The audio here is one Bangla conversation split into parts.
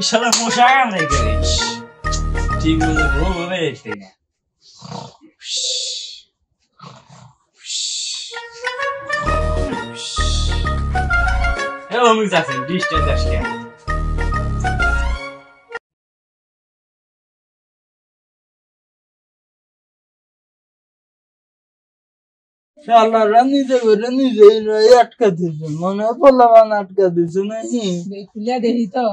শালা মশা কামড়াই করিস ঠিক মতো ঘুম হবে দেখতে না অমিক যাচ্ছেন ডিস্টার্ব আসলে শালারা নিজে করে নিজে আটকা দিছে মনে হয় পোলাবান আটকা দিছে নাকি খুলে দেখি তো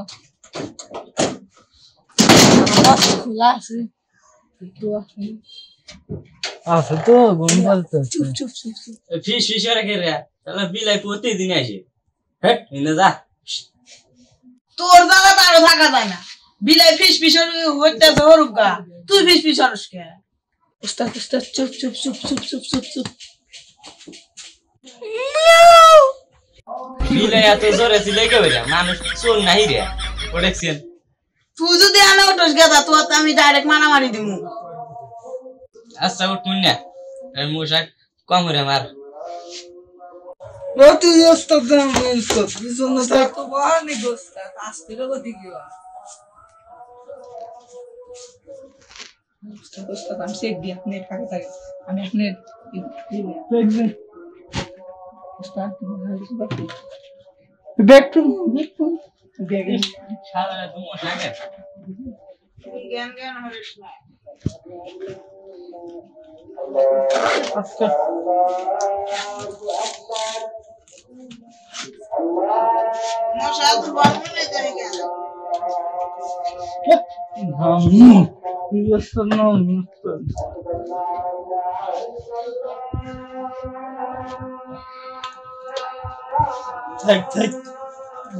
খোলা আছে আছে তো ঘুম পাল্টাছে চুপ চুপ চুপ চুপ ফিস ফিস করে খেলে তাহলে বিলাই প্রতিদিন আসে হ্যাঁ এনে যা তোর দাদা তারও থাকা যায় না বিলাই ফিস ফিস হইতেছে হরুকা তুই ফিস ফিস হরস কে উস্তাদ উস্তাদ চুপ চুপ চুপ চুপ চুপ চুপ চুপ বিলাই এত জোরে ছিল কে বলে মানুষ চোর নাই রে ও দেখছেন তুই যদি আনা উঠোস গেদা তো আমি ডাইরেক্ট মারামারি দিমু আচ্ছা উঠুন না মশা কমরে মার তুই ওস্তাদ আমি ওস্তাদ পিছনে থাক তো বাহানি গোস্তাদ আস্তে গতি কি উস্তাদ উস্তাদ আমি চেক দিই আপনি ফাঁকে থাকে আমি আপনি দেখবেন উস্তাদ দেখুন দেখুন দেখেন শালা তো মশা কে জ্ঞান জ্ঞান হরিস না আচ্ছা মশা তো বামনে যায় কেন আমি তুই ওস্তাদ না আমি ওস্তাদ থাক থাক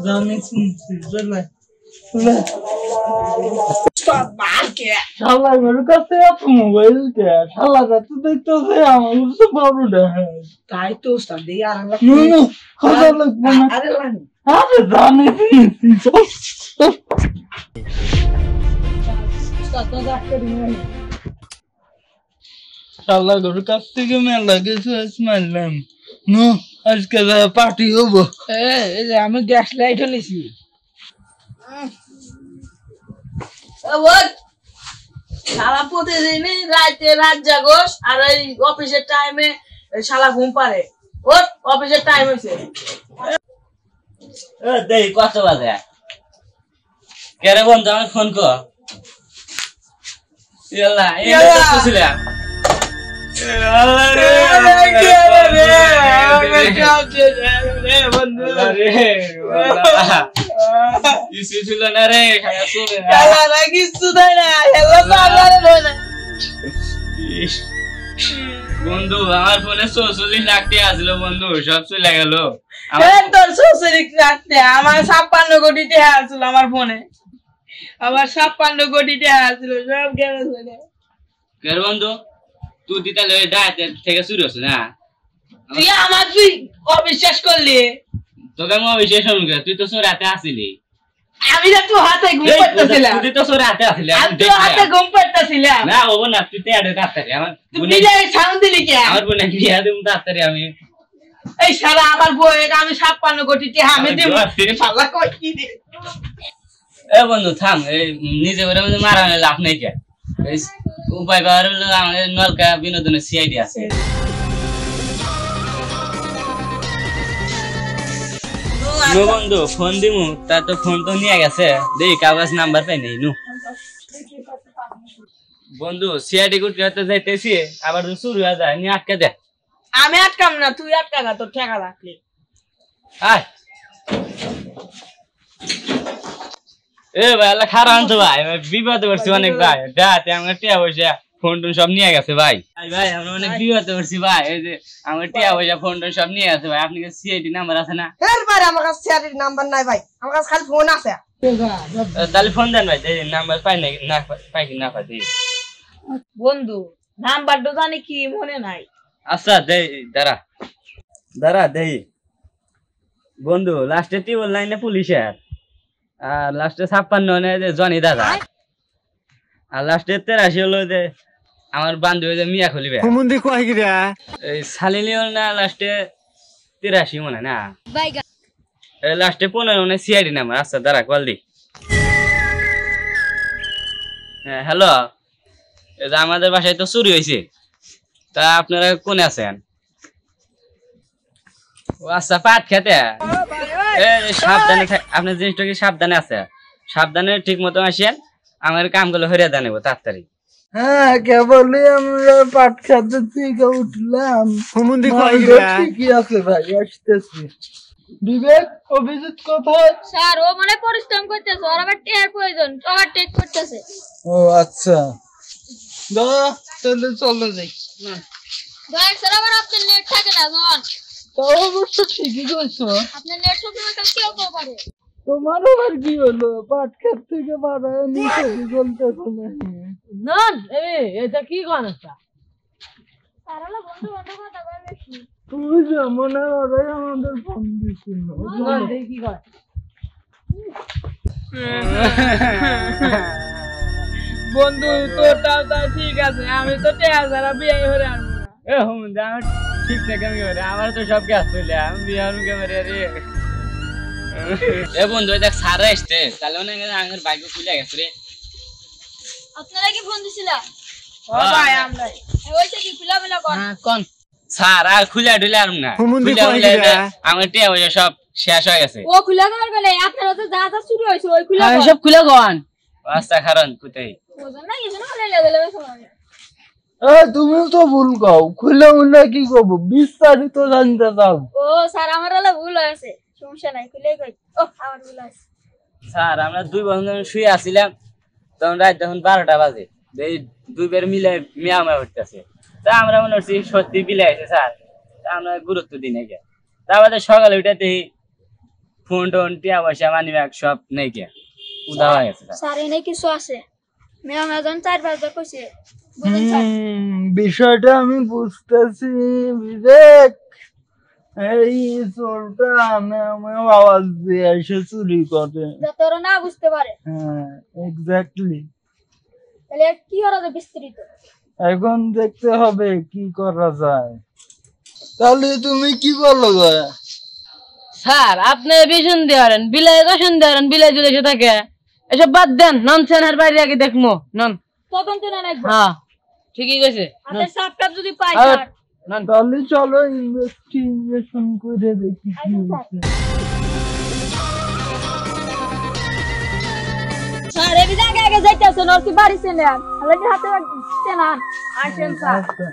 জানি শুনছি চলে চলে উস্তাদ মার কে শালা ঘরের কাছে এত মোবাইল কে শালা যাতে দেখতেছে আমার কাছে বড় দেখে তাই তো উস্তাদ দেই আর আল্লাহ নুনু খাওয়া লাগবে না আরে লানি আরে জানি উস্তাদ তো ডাক্তার দিন শালা ঘরের কাছ থেকে মেলা কিছু মারলাম নু আজকে পার্টি হবো এই যে আমি গ্যাস লাইট হলেছি শালা প্রতিদিন রাতে রাত জাগোস আর এই অফিসের টাইমে শালা ঘুম পারে ওর অফিসের টাইম হয়েছে দেই কত বাজে কে রে বন্ধু আমি ফোন কর ইয়াল্লা ইয়াল্লা। এই তো ছিল ছিল না রে খায়া চলে শালা কিছু দেয় না হেলো না বন্ধু আমার ফোনে 44 লাখ টাকা আসলো বন্ধু সব চলে গেল তোর শ্বশুরি রাখতে আমার 56 কোটি টাকা আসলো আমার ফোনে আমার 56 কোটি টাকা আসলো সব গেছে কের বন্ধু তুই দিতে ডায়েট থেকে শুরু হচ্ছে না তুই আমার তুই অবিশ্বাস করলি তোকে আমি অবিশ্বাস শুনবে তুই তো রাতে আসিলি আমি না তুই হাতে ঘুম পাড়তেছিলাম তুই তো রাতে আসিলি আমি তো হাতে ঘুম পাড়তেছিলাম না ও না তুই তো আড়ে তাড়াতাড়ি আমার তুই বিজয় সাউন্ড দিলি কে আমার বোনে বিয়া দিম তাড়াতাড়ি আমি এই শালা আমার বউয়ের আমি 56 কোটি টাকা আমি দেব শালা কই কি দে এ বন্ধু থাম এই নিজে করে মারা লাভ নেই কে এই উপায় পাওয়ার হলো আমাদের নলকা বিনোদনের সিআইডি আছে নো বন্ধু ফোন দিমু তা তো ফোন তো নিয়ে গেছে দেই কাগজ নাম্বার পাই নাই নু বন্ধু সিআইডি করতে করতে যাইতেছি আবার শুরু হয়ে যায় নিয়ে আটকে দে আমি আটকাম না তুই আটকা গা তোর ঠেকা রাখলি আয় এ ভাই আল্লাহ খারাপ আনতো ভাই বিপদে পড়ছি অনেক ভাই ডাতে আমার টিয়া পয়সা ফোন টোন সব নিয়ে গেছে ভাই ভাই আমরা অনেক বিপদে পড়ছি ভাই এই যে আমার টিয়া পয়সা ফোন টোন সব নিয়ে গেছে ভাই আপনার সিআইডি নাম্বার আছে না এরবার আমার কাছে সিআরটির নাম্বার নাই ভাই আমার কাছে খালি ফোন আছে তাহলে ফোন দেন ভাই নাম্বার পাই না না পাই কি না পাই বন্ধু নাম্বারটা জানি কি মনে নাই আচ্ছা দেই দাঁড়া দাঁড়া দেই বন্ধু লাস্টে টিউবওয়েল লাইনে পুলিশের আর লাস্টে 56 যে জনি দাদা আর লাস্টে 83 হলো যে আমার বান্ধবী যে মিয়া খলিবে এই সালিলিও না লাস্টে 83 মনে না লাস্টে 15 সিআইডি নাম্বার আচ্ছা দাঁড়া কল দি হ্যাঁ হ্যালো, এই যে আমাদের বাসায় তো চুরি হয়েছে, তা আপনারা কোনে আছেন? ও আচ্ছা, পাট খেতে সাবধানে আপনার জিনিসটা কি সাবধানে আছে? সাবধানে ঠিক মতো আসেন, আমার কামগুলো হরিয়া দেন তাড়াতাড়ি। হ্যাঁ, কেবলই আমরা পাট খেতে থেকে উঠলাম। ঠিকই আছে ভাই, আসতেছি। বিবেক, অভিজিৎ কোথায়? স্যার ও মানে পরিশ্রম করতেছে, ওর আবার টেয়ার প্রয়োজন, ওভারটেক করতেছে। ও আচ্ছা, তাহলে চলো যাই। দয়া স্যার আবার আপনার নেট থাকে না জন, তাও অবশ্য ঠিকই কইছো। আপনার নেট সবসময় কাজ কেউ কেউ পারে। তোমার আবার কি হলো? পাট খেত থেকে বাড়ায় নিচে বলতেছো নাকি? নন এটা কি গণতা? স্যার হলো বন্ধু বন্ধু কথা বলে বেশি। তুই যেমন ওরাই আমাদের ফোন দিছিল। নন দেখি কয়। বন্ধু তোরটাও তা ঠিক আছে, আমি তো টেয়া ছাড়া বিয়ে করে আনবো না। এ হুম, আমার ঠিক থাকে আমি করে, আমার তো সব কাজ চলে, আমি বিহার ক্যামেরা রে। এ বন্ধু দেখ সারা আসছে, তাহলে মনে হয় আমার বাইক খুলে গেছে রে। আপনারা কি ফোন দিছিলেন? ও ভাই আমরাই। ওইটা কি খুলা বলা কোন? কোন স্যার আর খুলে ডুলে আর না, আমার টিয়া পয়সা সব শেষ হয়ে গেছে। ও খুলা কর গেলে আপনারা তো যা যা শুরু হইছে ওই খুলা সব খুলে গন। রাস্তা খারান কোথায়? ওজন না কিছু না হলে লেগে সময়। তুমি তো ভুল কও, খুলে মুলে কি করবো? বিস্তারিত জানতে চাও? ও স্যার আমার হলো ভুল হয়েছে, সমস্যা নাই, খুলে কই। ও আমার ভুল হয়েছে। স্যার আমরা দুই বন্ধু শুয়ে আসছিলাম, তখন রাত যখন 12টা বাজে, এই দুই বের মিলে মিয়ামা উঠতেছে। তা আমরা মনে করছি সত্যি বিলে আছে স্যার, তা আমরা গুরুত্ব দিই নাকি। তা আমাদের সকালে উঠে দেখি ফোন টোন টিয়া পয়সা মানি ব্যাগ সব নেই কে, উদা হয়ে গেছে। স্যার এনে কিছু আছে, মেয়াম এজন 4-5 কইছে, বুঝেন স্যার? বিষয়টা আমি বুঝতেছি বিবেক। এই চোরটা আমি আওয়াজ দিয়ে এসে চুরি করে। যাতে ওরা না বুঝতে পারে। হ্যাঁ, এক্স্যাক্টলি। তাহলে আর কি করা যায় বিস্তারিত? এখন দেখতে হবে কি করা যায়। তাহলে তুমি কি বলো? স্যার আপনি বিছন দেয়ারেন, বিলাই কষণ দেয়ারেন, বিলাই যদি এসে থাকে এসব বাদ দেন। নন সেনার বাইরে আগে দেখমো নন। তদন্ত না রাখবো। হ্যাঁ ঠিকই কইছে। আপনার সাপটাপ যদি পাই আর স্যার। নন তাহলে চলো ইনভেস্টিগেশন করে দেখি কি আসুন, স্যার। হচ্ছে। স্যার এই জায়গায় আগে যাইতেছেন, ওর কি বাড়ি চেনেন? তাহলে কি হাতে চেনান? আসেন স্যার। আচ্ছা।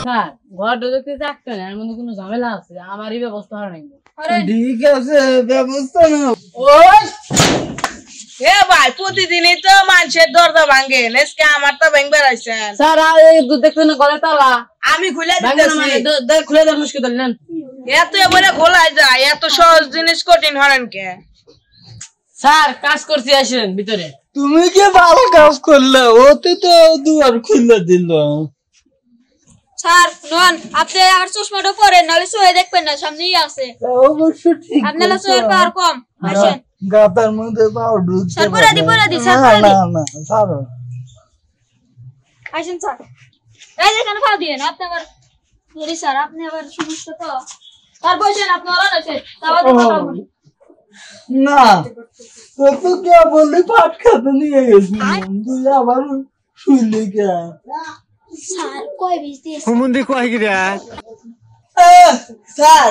স্যার ঘরটা দেখতে চাকতে না, এর মধ্যে কোনো ঝামেলা আছে, আমারই ব্যবস্থা হয় নাই। আরে ঠিক আছে, ব্যবস্থা নাও। ওই এ ভাই প্রতিদিনই তো মানুষের দরজা ভাঙে, আজকে আমার তো ভাঙবে রাইছেন। স্যার আর এই দুধ দেখতে না ঘরে তালা আমি খুলে ভাঙবে না দিতেছি। মানে খুলে দেওয়ার মুশকিল নেন। এত এবারে খোলা যায়, এত সহজ জিনিস কঠিন হরেন কে? স্যার কাজ করছি, আসেন ভিতরে। তুমি কি ভালো কাজ করলে? ওতে তো দুয়ার খুলে দিল। স্যার নন, আপনি আর চশমাটা পরেন, নাহলে চোখে দেখবেন না, সামনেই আছে। অবশ্য ঠিক। আপনারা চোখের পাওয়ার কম। আসেন গাতার মধ্যে পাও ঢুকতে স্যার, পরে দি, স্যার, না পরে দি। না না, ছাড়ো। আসেন স্যার। এই যেখানে পা দিয়ে আপনি আবার সরি স্যার, আপনি আবার সমস্যা তো। স্যার বসেন, আপনি ওরা আছে তাও তো কথা বলি। না, তো কে বললি পাট খেতে নিয়ে গেছি, তুই আবার শুইলি কে? স্যার কয় বিষ দিয়েছে? হুমুন্দি কয় গিরা? স্যার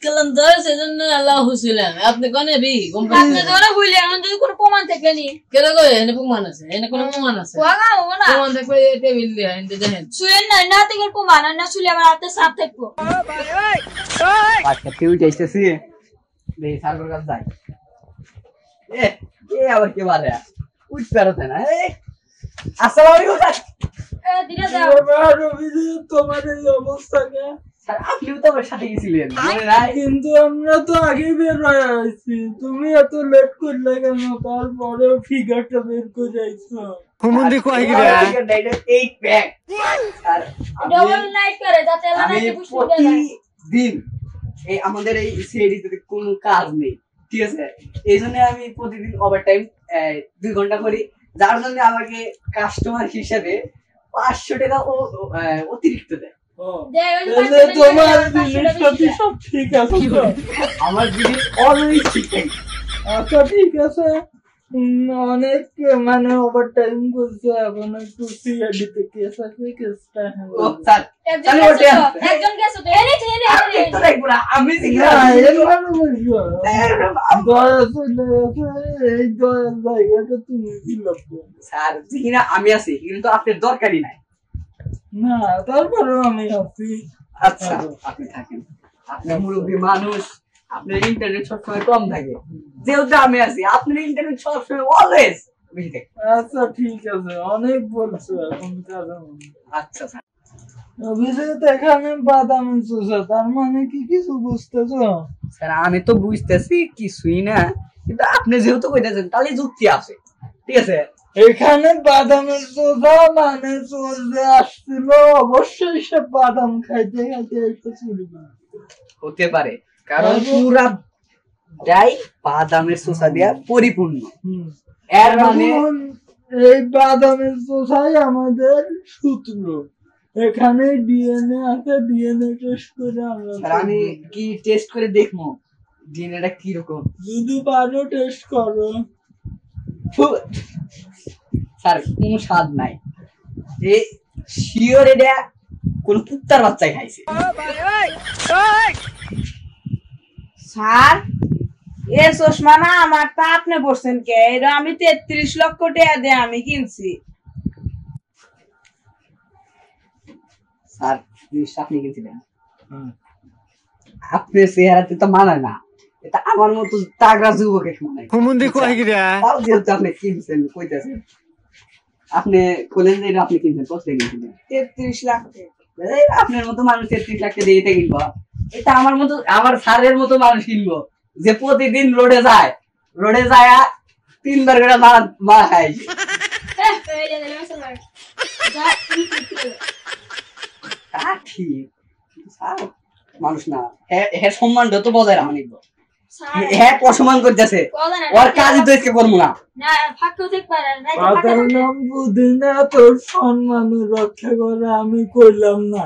কালাম ধরে সেজন্য আল্লাহ হুসিলেন। আপনি কোনে বি আপনি তো ওরা বললেন, এখন যদি কোনো প্রমাণ থাকলে নি কেন কই এনে প্রমাণ আছে, এনে কোনো প্রমাণ আছে? ওয়াগা হবো না। প্রমাণ থাকলে টেবিল দিয়ে এনে দেখেন। শুয়েন না, না থেকে প্রমাণ আর না শুলে আবার হাতে সাপ থাকবো। আচ্ছা তুই যাইতেছি, দেখি সার্ভার কাছে যাই। এ এ আবার কি বারে উঠ পারতে না। আসসালামু আলাইকুম স্যার। ধীরে যাও। তোমার এই অবস্থা কে? স্যার আপনিও তো আমার সাথে গেছিলেন, মনে নাই? কিন্তু আমরা তো আগে বের হয়ে আসছি, তুমি এত লেট করলে কেন? তারপরে ফিগারটা বের করে যাইছো। হুমুন্দি কয় গিরা? 8 প্যাক। স্যার ডবল নাইট করে যাতে এলা আমি নাকি পুষ্টি দেয়। প্রতিদিন এই আমাদের এই সিআইডিতে কোনো কাজ নেই, ঠিক আছে? এই জন্য আমি প্রতিদিন ওভারটাইম 2 ঘন্টা করি, যার জন্য আমাকে কাস্টমার হিসেবে 500 টাকা অতিরিক্ত দেয়। তোমার জিনিসপাতি সব ঠিক আছে তো? আমার জিনিস অলওয়েজ ঠিক থাকে। আচ্ছা ঠিক আছে, অনেক মানে ওভার টাইম করছে, এখন একটু সিআইডিতে কেস আছে, কেসটা ও স্যার তাহলে ওটা একজন গেছে তো এনে আপনি তো দেখবো না, আমি জিজ্ঞেস এই দয়ার জায়গাটা তুমি কি লাগবে স্যার জিনা আমি আছি কিন্তু আপনার দরকারই নাই। না, তারপরেও আমি আছি। আচ্ছা আপনি থাকেন, আপনার মুরব্বী মানুষ, আপনার ইন্টারনেট সবসময় কম থাকে, যেহেতু আমি আছি আপনার ইন্টারনেট সবসময় অলওয়েজ বেশি থাকে। আচ্ছা ঠিক আছে, অনেক বলছো এখন কারণ। আচ্ছা স্যার অভিজিৎ এখানে বাদাম চুষা, তার মানে কি কিছু বুঝতেছো? স্যার আমি তো বুঝতেছি কিছুই না, কিন্তু আপনি যেহেতু কইতেছেন তাহলে যুক্তি আছে, ঠিক আছে। এখানে বাদামের চোষা মানে চলতে আসছিল, অবশ্যই সে বাদাম খাইতে খাইতে একটা চুরি করে। হতে পারে, কারণ পুরা ডাই বাদামের শসা দিয়া পরিপূর্ণ। এর মানে এখন এই বাদামের চোষাই আমাদের সূত্র, এখানে ডিএনএ আছে, ডিএনএ টেস্ট করে আমরা স্যার আমি কি টেস্ট করে দেখবো ডিএনএটা কি রকম? যদি পারো টেস্ট করো। স্যার কোনো স্বাদ নাই, এ শিওর এটা কোন কুত্তার বাচ্চাই খাইছে। স্যার এ চশমা না আমার, তা আপনি বলছেন কে? এটা আমি 33 লক্ষ টাকা দিয়ে আমি কিনছি। স্যার জিনিসটা আপনি কিনছিলেন, আপনার চেহারাতে তো মানায় না, এটা আমার মতো তাগড়া যুবকের মানায়। তাও যেহেতু আপনি কিনছেন কইতেছেন, আপনি বলেন যে এটা আপনি কিনছেন, কত টাকা কিনছিলেন? 33 লাখ টাকা। এই আপনার মতো মানুষ 33 লাখ টাকা দিয়ে এটা কিনবো? এটা আমার মতো, আমার স্যারের মতো মানুষ কিনবো যে প্রতিদিন রোডে যায় 3 বার করে মারা খায়। তা ঠিক, স্যার মানুষ না, হ্যাঁ সম্মানটা তো বজায় রাখা নিব। হ্যাঁ অসম্মান করতেছে, ওর কাজই তো এসে করবো না। পাতার নাম বুঝি না, তোর সম্মান রক্ষা করে আমি করলাম না।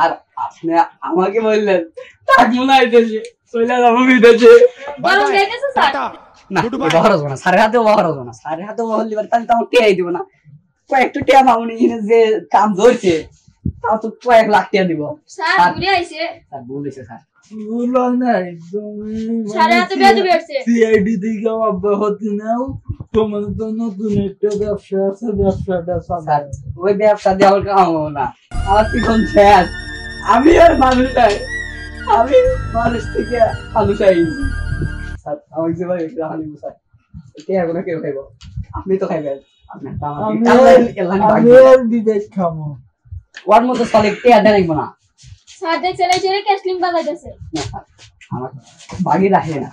আর আপনি আমাকে বললেন তাক মনে হইতেছে চলে যাবো বিদেশে। না ব্যবহার হবো না, স্যারের হাতেও ব্যবহার হবো না, স্যারের হাতেও ব্যবহার দিবার তাহলে তো আমার টেয়াই দিব না। কয়েকটু টেয়া পাবনি, যে কাম ধরছে তাও তো কয়েক লাখ টাকা দিব। স্যার বলেছে স্যার ভুলো নাই, তুমি সিআইডি থেকে অব্যাহতি নাও, তোমার তো নতুন একটা ব্যবসা আছে, ব্যবসাটা স্যার ওই ব্যবসা দিয়ে আমার কাম হবো না, আমার পিছন শেষ। আমি আর মানুষ নাই, আমি মানুষ থেকে মানুষ আইছি। স্যার আমার যে ভাই রাখা নিব স্যার, এটা এখন কেউ খাইব? আপনি তো খাইবেন, আপনার তো আমি আর বিদেশ খামো। ওর মতো চলে টেয়া দেখাইব না। আমার বাগি রাখে না,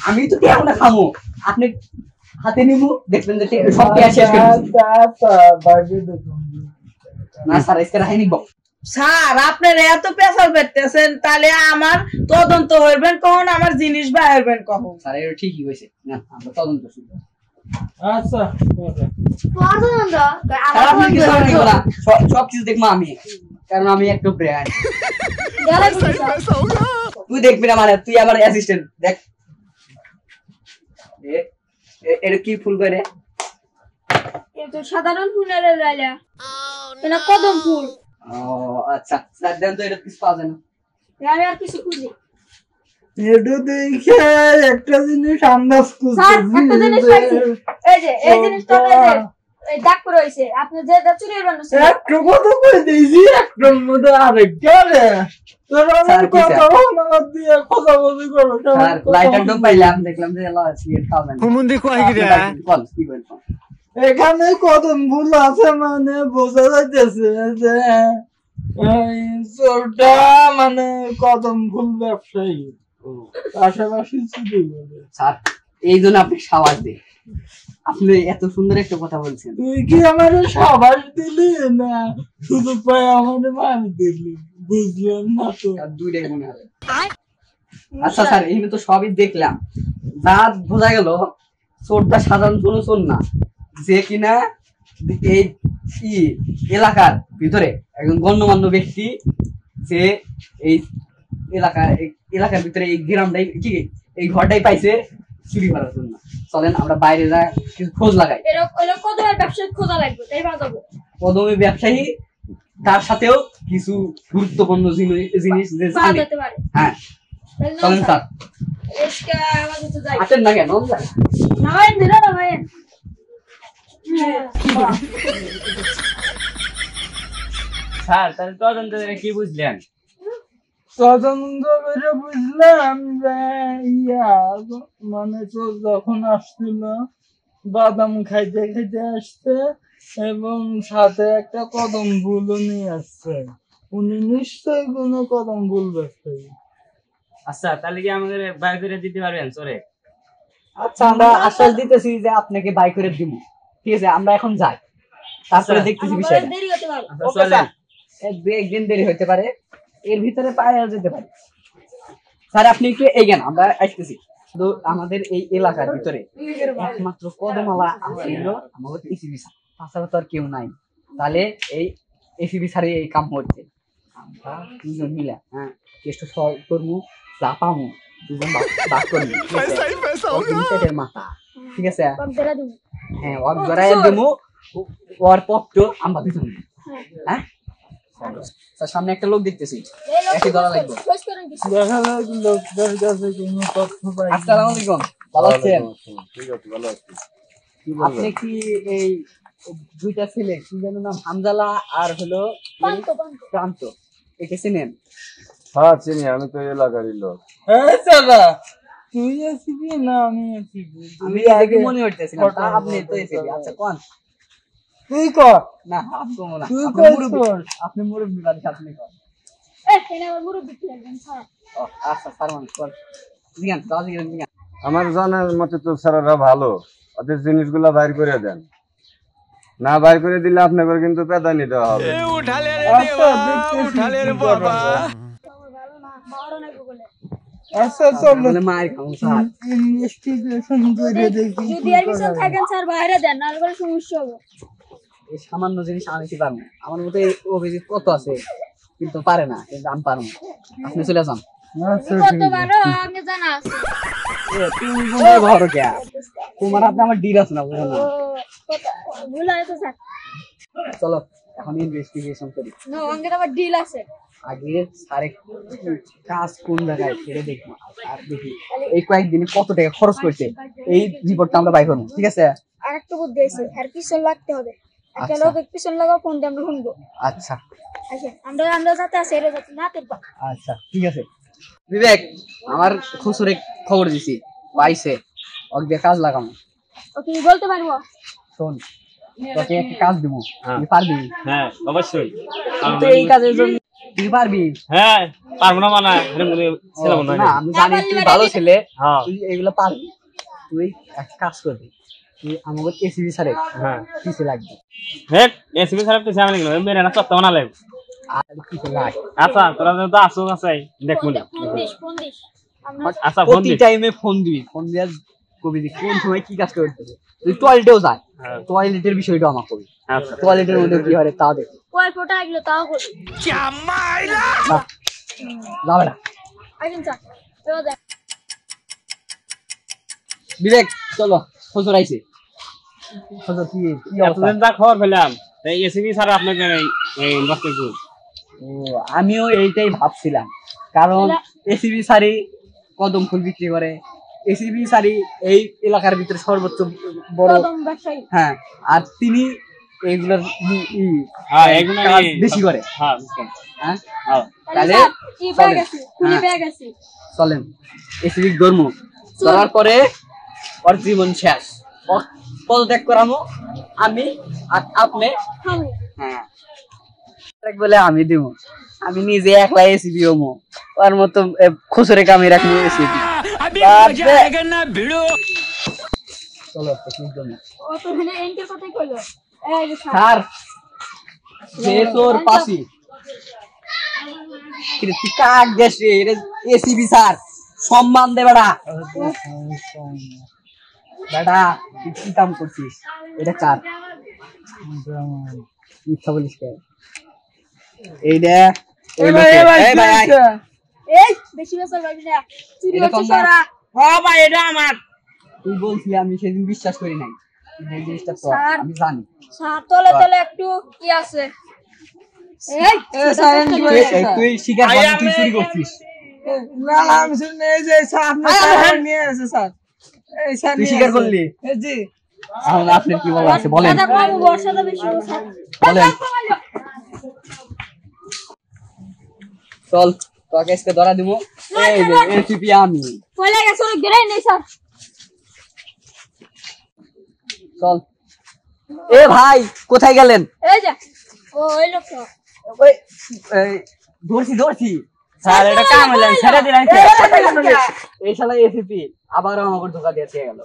আমি তো টেয়া না খামো, আপনি হাতে নিবো দেখবেন যে সব টেয়া শেষ করে দিচ্ছি। না স্যার আজকে রাখে নিব। স্যার আপনারা এত পেশাল পেতেছেন, তাহলে আমার তদন্ত হইবেন কখন, আমার জিনিস বাইরবেন কখন? স্যার এটা ঠিকই হয়েছে, না আমরা তদন্ত শুরু করব। আচ্ছা স্যার আপনি কিছু নিব না, সব কিছু দেখবো আমি, কারণ আমি একটা ব্র্যান্ড। তুই দেখবি না মানে, তুই আমার অ্যাসিস্ট্যান্ট। দেখ এটা কি ফুল করে? সাধারণ ফুলের এটা কদম ফুল। ও আচ্ছা স্যার দেন তো, এটা কিছু পাওয়া যায় না? আমি আর কিছু খুঁজি। এটা দেখে একটা জিনিস আন্দাজ স্যার একটা জিনিস পাইছি, এই যে এই জিনিসটা এই দাগ করে হইছে, আপনি যে চুরি করবেন না স্যার। একটু কথা কই দিয়েছি, একটার মধ্যে আরেকটা রে, তোর আমার কথা না দিয়ে কথা বলি করো। স্যার লাইটার তো পাইলাম, দেখলাম যে এলা সিগারেট খাবেন। হুমুন্দি কই গিরা কল কি বলছো? এখানে কদম ফুল আছে, মানে বোঝা যাইতেছে যে এই চোরটা মানে কদম ফুল ব্যবসায়ী, পাশাপাশি চুরি করে। স্যার এই জন্য আপনি সাবাস দিই, আপনি এত সুন্দর একটা কথা বলছেন। তুই কি আমার সাবাস দিলি না শুধু পায়ে আমার মার দিলি? বুঝলাম না তো। দুইটাই মনে হবে। আচ্ছা স্যার এখানে তো সবই দেখলাম, যা বোঝা গেল চোরটা সাধারণ কোনো চোর না, যে কিনা এই এলাকার ভিতরে একজন গণ্যমান্য ব্যক্তি, সে এই এলাকার ভিতরে এই গ্রামটাই কি এই ঘরটাই পাইছে চুরি করার জন্য। চলেন আমরা বাইরে যা কিছু খোঁজ লাগাই। কদমের ব্যবসায় খোঁজা লাগবে, তাই বাজাবো। কদমে ব্যবসায়ী, তার সাথেও কিছু গুরুত্বপূর্ণ জিনিস যে পাওয়া জানে। যেতে পারে। হ্যাঁ চলেন স্যার। এসকা আমাদের তো যাই। আসেন না কেন? নামায়েন দিরা নামায়েন। স্যার তাহলে তদন্ত করে কি বুঝলেন? তদন্ত করে বুঝলাম যে মানে তো যখন আসছিল বাদাম খাইতে খাইতে আসছে এবং সাথে একটা কদম ফুলও নিয়ে আসছে। উনি নিশ্চয়ই কোনো কদম ফুল ব্যবসায়ী। আচ্ছা তাহলে কি আমাদের বাইর করে দিতে পারবেন চোরে? আচ্ছা আমরা আশ্বাস দিতেছি যে আপনাকে বাই করে দিব। ঠিক আছে, আমরা এখন যাই, তারপরে দেখতেছি বিষয়টা। দেরি হতে পারে। আচ্ছা চলেন। দু একদিন দেরি হতে পারে, এর ভিতরে পাওয়া যেতে পারে। স্যার আপনি একটু এগেন, আমরা আসতেছি। তো আমাদের এই এলাকার ভিতরে একমাত্র কদমওয়ালা ছিল আমাদের এসিবি স্যার, তাছাড়া তো আর কেউ নাই। তাহলে এই এসিবি স্যার এই কাম হচ্ছে, আমরা দুজন মিলে হ্যাঁ চেষ্টা সলভ করবো, যা পাবো দুজন বাদ করবো। মাথা ঠিক আছে, কম দেরা দিন। হ্যাঁ ওর গড়াই দেবো, ওর পক্ষ আমরা দুজন। হ্যাঁ স্যার সামনে একটা লোক দেখতেছি, একই ধরা লাগবে। খোঁজ করেন কিছু। দেখা লাগলো লোকটার কাছে কোনো তথ্য পাই। আসসালামু আলাইকুম, ভালো আছেন? ঠিক আছে, ভালো আছি। আপনি কি এই দুইটা ছেলে কি যেন নাম, হামজালা আর হলো পান্ত পান্ত। প্রান্ত, একে চিনেন? হ্যাঁ চিনি, আমি তো এলাকারই লোক। হ্যাঁ দাদা, তুই আসবি না আমি আসবি? আমি আগে মনে হইতেছিলাম তা আপনি তো এসেছি। আচ্ছা কোন তুই কর, না আপনি না, তুই আপনি কর মুরব্বি, কর। আপনি মুরব্বি বাড়ি আপনি কর। এখানে আমার মুরব্বি কি লাগবেন স্যার? ও আচ্ছা স্যার মান কর জিগান দাও জিগান। আমার জানার মতে তো স্যারেরা ভালো, ওদের জিনিসগুলা বাইর করে দেন, না বাইর করে দিলে আপনাকে কিন্তু পেদানি দেওয়া হবে। আচ্ছা দেখতেছি কি করা যায়। আমার ভালো না, বড় না গুগলে। আচ্ছা চলো বলে মার খাও স্যার। ইনভেস্টিগেশন করে দেখি যদি এর পিছন থাকেন স্যার বাইরে দেন, না হলে সমস্যা হবে। এই সামান্য জিনিস আমি কি পারবো? আমার মতে অভিজিৎ কত আছে কিন্তু পারে না, কিন্তু আমি পারবো। আপনি চলে যান। আচ্ছা কত ঠিক আছে। বারো আগে জানা আছে। তুমি কোন বড় কে? তোমার হাতে আমার ডিল আছে না, বুঝো না? ও কত ভুল হয়েছে স্যার। চলো এখন ইনভেস্টিগেশন করি। না আগে আবার ডিল আছে। আগে স্যারে কাজ কোন জায়গায় ছেড়ে দেখবো, আর দেখি এই কয়েকদিনে কত টাকা খরচ করছে, এই রিপোর্টটা আমরা পাই করবো। ঠিক আছে? আর একটা বুদ্ধি আছে, আর পিছন লাগতে হবে। একটা আচ্ছা। লোক পিছন লাগাও, ফোন দিয়ে আমরা শুনবো। আচ্ছা আচ্ছা আমরা যাতে আছে এরা যাতে না তেরবা। আচ্ছা ঠিক আছে। বিবেক, আমার খুচরে খবর দিছি, পাইছে, ওকে দিয়ে কাজ লাগানো। ও তুমি বলতে পারবো? শোন, তোকে একটা কাজ দিব, হ্যাঁ। তুই পারবি? হ্যাঁ অবশ্যই। তুই এই কাজের জন্য তুই পারবি? হ্যাঁ পারবো না মানে এরকম করে ছেলে মনে হয় না না। আমি জানি তুই ভালো ছেলে, হ্যাঁ তুই এগুলো পারবি। তুই একটা কাজ করবি, তুই আমাকে এসিবি স্যারে হ্যাঁ কিসে লাগবে, হেট এসবি খারাপ কিছু আমি লিখলো মেরে না চত্তা বানালে। আর কিসে লাগ। আচ্ছা তোরা তো আসো আছে দেখবো না। ফোন দিস আমরা আচ্ছা ফোন প্রতি দিস। টাইমে ফোন দিবি, ফোন দিয়ে কবি দি কোন সময় কি কাজ করতে হবে। তুই টয়লেটেও যায়, হ্যাঁ। টয়লেটের বিষয়টা আমার কবি, আচ্ছা টয়লেটের মধ্যে কি হয় তা দেখ। কয় ফোটা আগলো তাও বলি। যাবে না। আইন স্যার এবার দেখ। বিবেক চলো, খোঁজর আইছে। খোঁজর কি কি অবস্থা? এতদিন যা খবর পেলাম তাই এসবি স্যার আপনাকে এই নষ্ট করুন। ও, আমিও এইটাই ভাবছিলাম, কারণ এসিবি সারি কদম ফুল বিক্রি করে, এসিবি সারি এই এলাকার ভিতরে সর্বোচ্চ বড়। কদম ব্যবসায়ী। হ্যাঁ, আর তিনি এইগুলোর হ্যাঁ এগুলো কাজ বেশি করে। হ্যাঁ বুঝলাম। হ্যাঁ হ্যাঁ তাহলে স্যার কি ব্যাগ চলেন। আছে? কুড়ি হ্যাঁ। ব্যাগ আছে। চলেন এসিবি ধর্ম করার পরে ওর জীবন শেষ, ওর পদত্যাগ করামো আমি আর আপনি। আমি হ্যাঁ বলে আমি দিব, আমি নিজে একলা এসিবি হমো, ওর মতো খুচরে কামে রাখবো এসিবি। চলো ও তো এখানে এন্টার কথাই কইলো। এই যে স্যার স্যার সে তোর পাশি কিন্তু তুই কাক দেশে এসিবি স্যার সম্মান দে বেটা। বেটা তুই কি কাম করছিস, এটা কার? মিথ্যা বলিস কে? এইটা এই ভাই এই ভাই আয়। এই বেশি বেশি বলবি না চুরি এরকম হচ্ছে না। সারা হ্যাঁ ভাই এটা আমার তুই বলছিলি আমি সেদিন বিশ্বাস করি নাই এই জিনিসটা তো স্যার। আমি জানি স্যার তলে তলে একটু কি আছে এই স্যার, আমি কি তুই তুই স্বীকার ভাই, করবি তুই আমি- চুরি করছিস না না আমি শুনে এই যে স্যার আপনার স্যার নিয়ে এসেছে স্যার এই স্যার তুই নিয়ে স্বীকার এসেছে। করলি এই জি এখন আপনার কি বলার আছে বলেন দাদা কম বর্ষাটা বেশি স্যার বলেন চল তোকে আজকে ধরা দিব এই যে এসিপি আমি পয়লা গেছে অনেক গেরাই নেই স্যার চল এ ভাই কোথায় গেলেন এই যে ও ওই লোকটা ওই এই, ধরছি স্যার এটা কাম হইলাম ছেড়ে দিলাম এই শালা এসিপি আবার আমাকে ধোকা দিয়ে গেল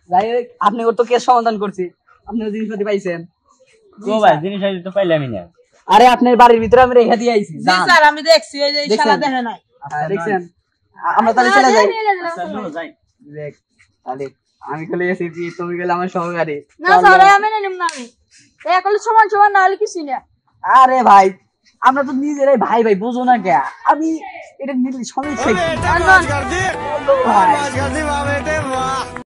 যাই হোক আপনি ওর তো কেস সমাধান করছি আপনি জিনিসপাতি পাইছেন ও ভাই জিনিস হয়তো তো পাইলামই না আরে আপনার বাড়ির ভিতরে আমি রেখে দিয়ে আইছি জি যান। স্যার আমি দেখছি এই যে এই শালা দেখছেন? দেখে নাই হ্যাঁ, দেখছেন আমরা তাহলে চলে যাই স্যার নো যাই দেখ তাহলে আমি খেলে এসিপি তুমি গেলে আমার সহকারী না স্যার আমি নিলাম না আমি এই কল সমান সমান না হলে কিছু না আরে ভাই আমরা তো নিজেরাই ভাই ভাই বুঝো না কে আমি এটা নিলে সমস্যা কি? ভাই